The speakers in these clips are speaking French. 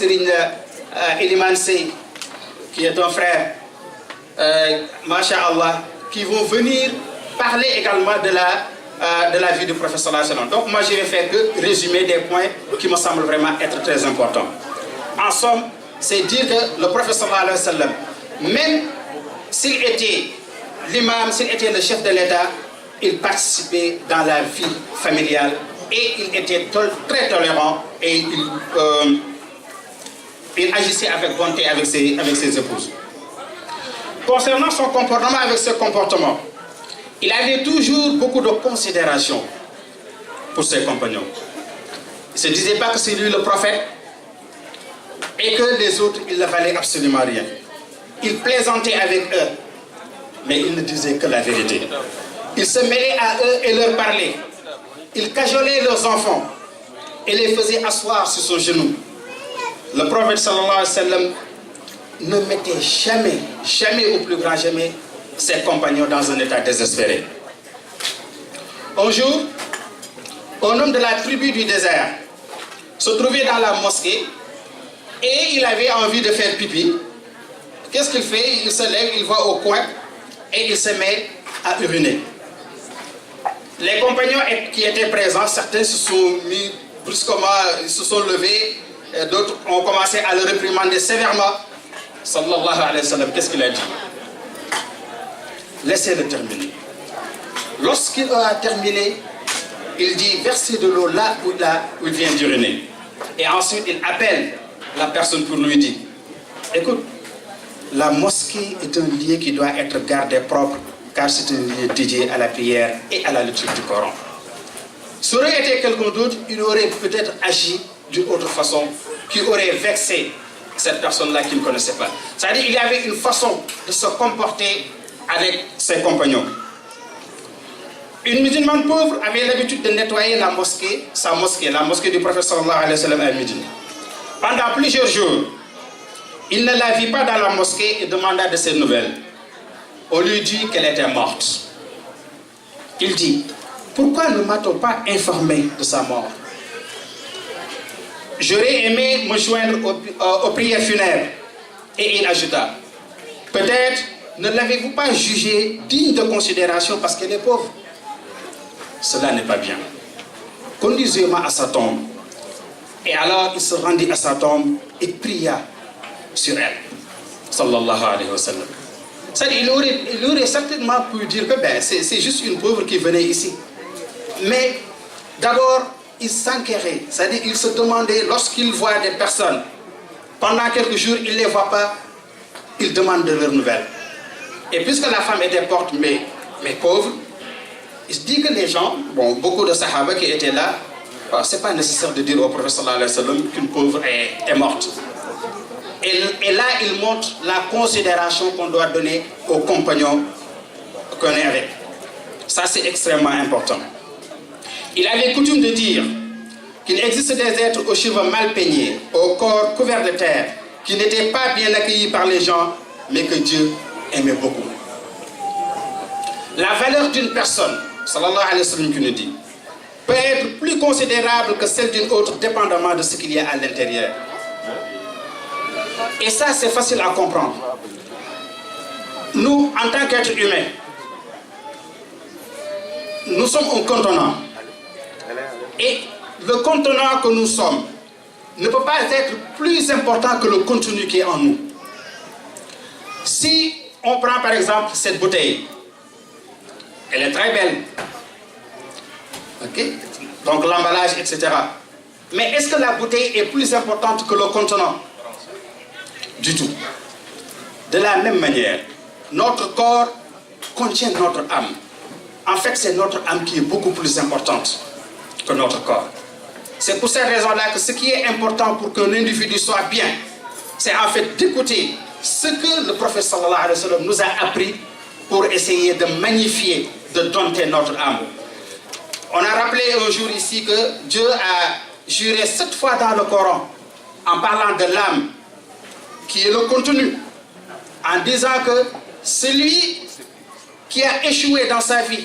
Serigne Eliman Sey, qui est un frère, Masha'Allah, qui vont venir parler également de la vie du prophète sallallahu alayhi wa sallam. Donc moi je vais faire que résumer des points qui me semblent vraiment être très importants. En somme, c'est dire que le prophète sallallahu alayhi wa sallam, même s'il était l'imam, s'il était le chef de l'État, il participait dans la vie familiale et il était très tolérant et il agissait avec bonté avec ses épouses. Concernant son comportement, avec ce comportement, il avait toujours beaucoup de considération pour ses compagnons. Il ne se disait pas que c'est lui le prophète et que les autres, il ne valaient absolument rien. Il plaisantait avec eux, mais il ne disait que la vérité. Il se mêlait à eux et leur parlait. Il cajolait leurs enfants et les faisait asseoir sur son genou. Le prophète sallallahu alayhi wa sallam ne mettait jamais au plus grand jamais, ses compagnons dans un état désespéré. Un jour, un homme de la tribu du désert se trouvait dans la mosquée et il avait envie de faire pipi. Qu'est-ce qu'il fait? Il se lève, il va au coin et il se met à uriner. Les compagnons qui étaient présents, certains se sont mis brusquement, ils se sont levés, d'autres ont commencé à le réprimander sévèrement. Sallallahu alayhi wa sallam, qu'est-ce qu'il a dit? Laissez-le terminer. Lorsqu'il a terminé, il dit versez de l'eau là où il vient d'uriner. Et ensuite, il appelle la personne pour lui dire écoute, la mosquée est un lieu qui doit être gardé propre, car c'est un lieu dédié à la prière et à la lecture du Coran. Ça aurait été quelqu'un d'autre, il aurait peut-être agi d'une autre façon, qui aurait vexé cette personne-là qu'il ne connaissait pas. C'est-à-dire qu'il y avait une façon de se comporter avec ses compagnons. Une musulmane pauvre avait l'habitude de nettoyer la mosquée du prophète sallallahu alayhi wa sallam à Médine. Pendant plusieurs jours, il ne la vit pas dans la mosquée et demanda de ses nouvelles. On lui dit qu'elle était morte. Il dit, pourquoi ne m'a-t-on pas informé de sa mort? J'aurais aimé me joindre aux prières funèbres. Et il ajouta, peut-être ne l'avez-vous pas jugée digne de considération parce qu'elle est pauvre? Cela n'est pas bien. Conduisez-moi à sa tombe. Et alors il se rendit à sa tombe et pria sur elle. Sallallahu alayhi wa sallam. C'est-à-dire, il aurait certainement pu dire que c'est juste une pauvre qui venait ici. Mais d'abord, il s'enquérait. C'est-à-dire, il se demandait, lorsqu'il voit des personnes, pendant quelques jours, il ne les voit pas, il demande de leurs nouvelles. Et puisque la femme était morte, mais pauvre, il se dit que les gens, beaucoup de sahaba qui étaient là, ce n'est pas nécessaire de dire au prophète sallallahu alayhi wa sallam qu'une pauvre est morte. Et là, il montre la considération qu'on doit donner aux compagnons qu'on est avec. Ça, c'est extrêmement important. Il avait coutume de dire qu'il existe des êtres aux cheveux mal peignés, au corps couvert de terre, qui n'étaient pas bien accueillis par les gens, mais que Dieu aimait beaucoup. La valeur d'une personne, sallallahu alayhi wa sallam qui nous dit, peut être plus considérable que celle d'une autre, dépendamment de ce qu'il y a à l'intérieur. Et ça, c'est facile à comprendre. Nous, en tant qu'êtres humains, nous sommes un contenant. Et le contenant que nous sommes ne peut pas être plus important que le contenu qui est en nous. Si on prend par exemple cette bouteille, elle est très belle. Okay? Donc l'emballage, etc. Mais est-ce que la bouteille est plus importante que le contenant? Du tout. De la même manière, notre corps contient notre âme. En fait, c'est notre âme qui est beaucoup plus importante que notre corps. C'est pour cette raison-là que ce qui est important pour qu'un individu soit bien, c'est en fait d'écouter ce que le prophète sallallahu alayhi wa sallam nous a appris pour essayer de magnifier, de dompter notre âme. On a rappelé un jour ici que Dieu a juré 7 fois dans le Coran en parlant de l'âme, qui est le contenu, en disant que celui qui a échoué dans sa vie,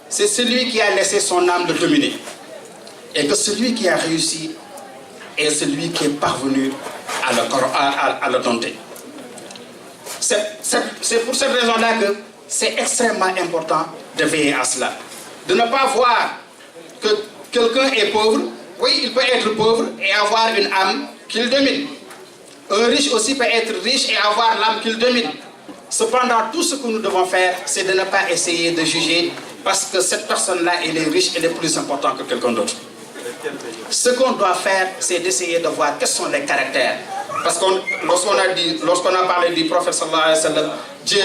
c'est celui qui a laissé son âme le dominer. Et que celui qui a réussi est celui qui est parvenu à à le dompter. C'est pour cette raison-là que c'est extrêmement important de veiller à cela. De ne pas voir que quelqu'un est pauvre. Oui, il peut être pauvre et avoir une âme qu'il domine. Un riche aussi peut être riche et avoir l'âme qu'il domine. Cependant, tout ce que nous devons faire, c'est de ne pas essayer de juger parce que cette personne-là, elle est riche, elle est plus importante que quelqu'un d'autre. Ce qu'on doit faire, c'est d'essayer de voir quels sont les caractères. Parce que lorsqu'on a parlé du prophète sallallahu alayhi wa sallam, Dieu,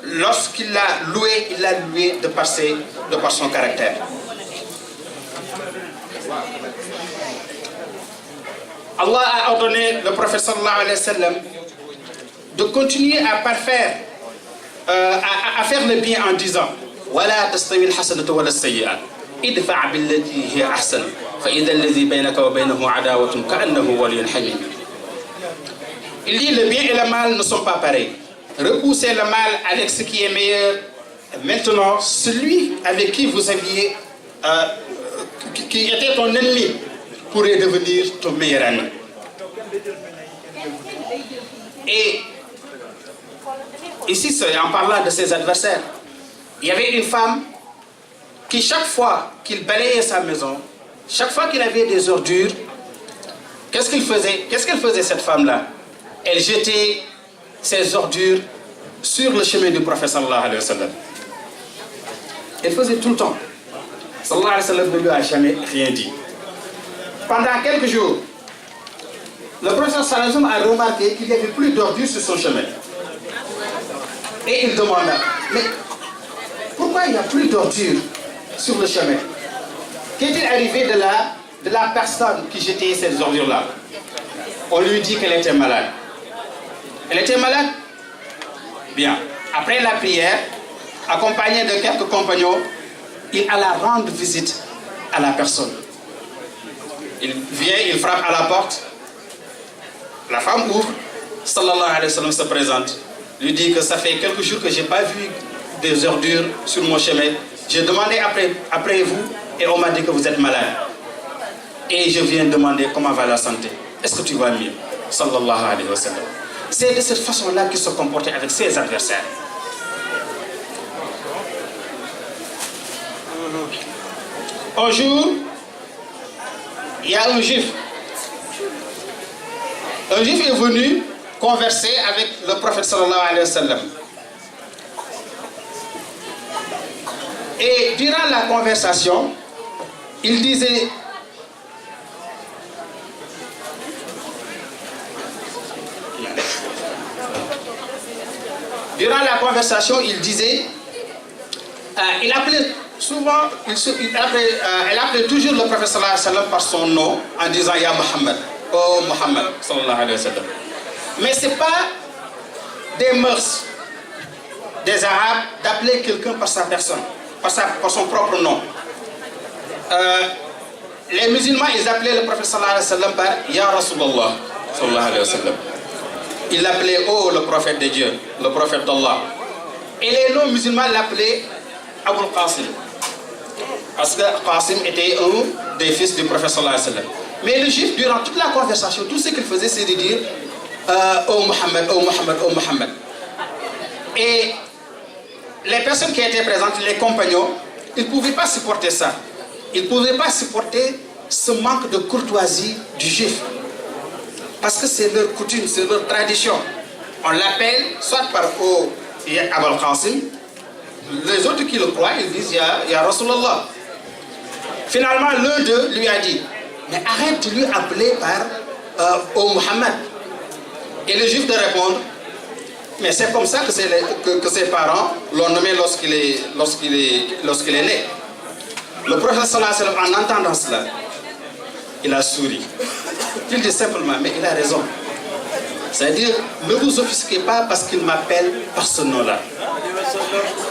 lorsqu'il l'a loué, il l'a loué de par son caractère. Allah a ordonné le prophète sallallahu alayhi wa sallam de continuer à parfaire, à faire le bien en disant وَلَا تَسْتَوِي الْحَسَنَةُ وَلَا السَّيِّئَةُ إِدْفَعْ بِالَّتِي هِيَ أَحْسَنُ فَإِذَا الَّذِي بَيْنَكَ وَبَيْنَهُ عَدَاوَةٌ كَأَنَّهُ وَلِيٌّ حَمِيمٌ. Il dit le bien et le mal ne sont pas pareils. Repoussez le mal avec ce qui est meilleur. Maintenant, celui avec qui vous aviez, qui était ton ennemi, pourrait devenir ton meilleur ami. Et ici, en parlant de ses adversaires, il y avait une femme qui, chaque fois qu'il balayait sa maison, chaque fois qu'il avait des ordures, qu'est-ce qu'elle faisait cette femme-là? Elle jetait ses ordures sur le chemin du prophète sallallahu alayhi wa sallam. Elle faisait tout le temps. Sallallahu alayhi wa sallam ne lui a jamais rien dit. Pendant quelques jours, le prophète sallallahu alayhi wa sallam a remarqué qu'il n'y avait plus d'ordures sur son chemin. Et il demanda, mais pourquoi il n'y a plus d'ordures sur le chemin? Qu'est-il arrivé de la personne qui jetait ces ordures-là? On lui dit qu'elle était malade. Elle était malade? Bien. Après la prière, accompagnée de quelques compagnons, il alla rendre visite à la personne. Il vient, il frappe à la porte. La femme ouvre. Sallallahu alayhi wa sallam se présente. Lui dit que ça fait quelques jours que je n'ai pas vu des ordures sur mon chemin. J'ai demandé après vous et on m'a dit que vous êtes malade. Et je viens demander comment va la santé. Est-ce que tu vas mieux? Sallallahu alayhi wa sallam. C'est de cette façon-là qu'il se comportait avec ses adversaires. Un jour, il y a un juif. Un juif est venu converser avec le prophète sallallahu alayhi wa sallam. Et durant la conversation, il disait il appelait souvent, elle appelait toujours le prophète sallallahu alayhi wa sallam par son nom en disant Ya Muhammad, oh Muhammad sallallahu alayhi wa sallam. Mais ce n'est pas des mœurs des Arabes d'appeler quelqu'un par sa personne, par son propre nom. Les musulmans, ils appelaient le prophète sallallahu alayhi wa sallam par Ya Rasulallah sallallahu alayhi wa sallam. Ils l'appelaient oh le prophète de Dieu, le prophète d'Allah. Et les non-musulmans l'appelaient Abul Qasim. Parce que Qasim était un des fils du prophète sallallahu alayhi wa sallam. Mais le juif, durant toute la conversation, tout ce qu'il faisait, c'est de dire oh Muhammad, oh Muhammad, oh Muhammad. Et les personnes qui étaient présentes, les compagnons, ils ne pouvaient pas supporter ça. Ils ne pouvaient pas supporter ce manque de courtoisie du juif. Parce que c'est leur coutume, c'est leur tradition. On l'appelle soit par Abul Qasim. Les autres qui le croient, ils disent Ya Rasulallah. Finalement, l'un d'eux lui a dit mais arrête de lui appeler par Muhammad. Et le juif de répondre mais c'est comme ça que ses parents l'ont nommé lorsqu'il est né. Le prophète sallallahu alayhi wa sallam, en entendant cela, il a souri. Il dit simplement mais il a raison. C'est-à-dire, ne vous offusquez pas parce qu'il m'appelle par ce nom-là.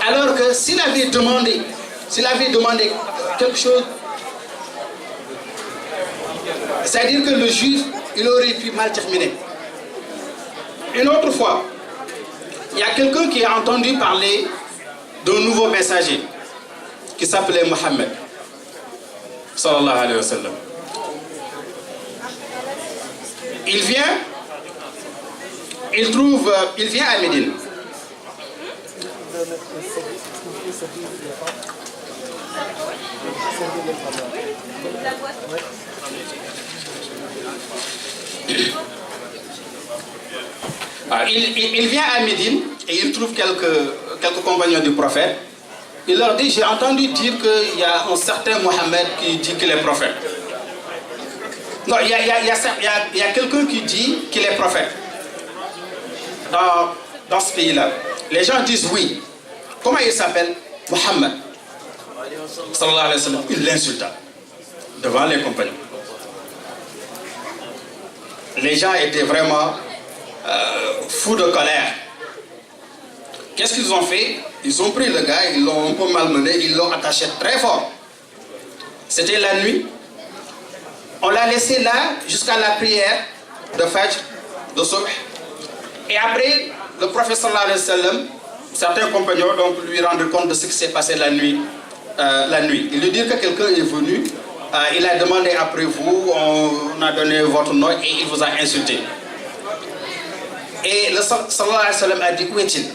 Alors que s'il avait demandé quelque chose, c'est-à-dire que le juif, il aurait pu mal terminer. Une autre fois, il y a quelqu'un qui a entendu parler d'un nouveau messager qui s'appelait Mohammed sallallahu alayhi wa sallam. Il vient il vient à Médine. Il vient à Médine et il trouve quelques compagnons du prophète. Il leur dit, j'ai entendu dire qu'il y a un certain Mohammed qui dit qu'il est prophète. Non, il y a quelqu'un qui dit qu'il est prophète dans ce pays-là. Les gens disent oui. Comment il s'appelle? Mohammed. Sallallahu alayhi wa sallam. Il l'insulta devant les compagnons. Les gens étaient vraiment fous de colère. Qu'est-ce qu'ils ont fait? Ils ont pris le gars, ils l'ont un peu malmené, ils l'ont attaché très fort. C'était la nuit. On l'a laissé là jusqu'à la prière de Fajr, de Subh. Et après, le prophète sallallahu alayhi wa sallam, certains compagnons donc lui rendent compte de ce qui s'est passé la nuit. Il lui dit que quelqu'un est venu, il a demandé après vous, on a donné votre nom et il vous a insulté. Et le sallallahu alayhi wa sallam a dit, où est-il?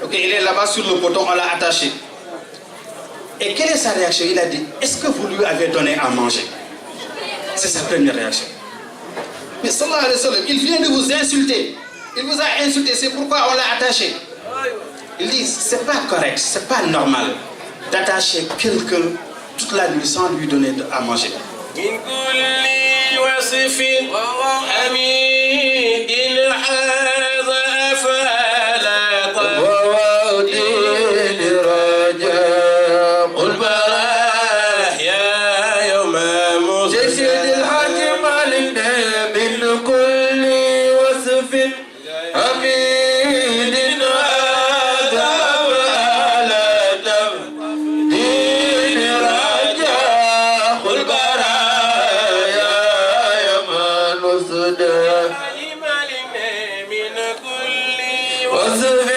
Ok, il est là-bas sur le poteau, on l'a attaché. Et quelle est sa réaction? Il a dit, est-ce que vous lui avez donné à manger? C'est sa première réaction. Mais sallallahu alayhi wa sallam, il vient de vous insulter. Il vous a insulté, c'est pourquoi on l'a attaché. Il dit, c'est pas correct, c'est pas normal d'attacher quelqu'un toute la nuit sans lui donner à manger. وصف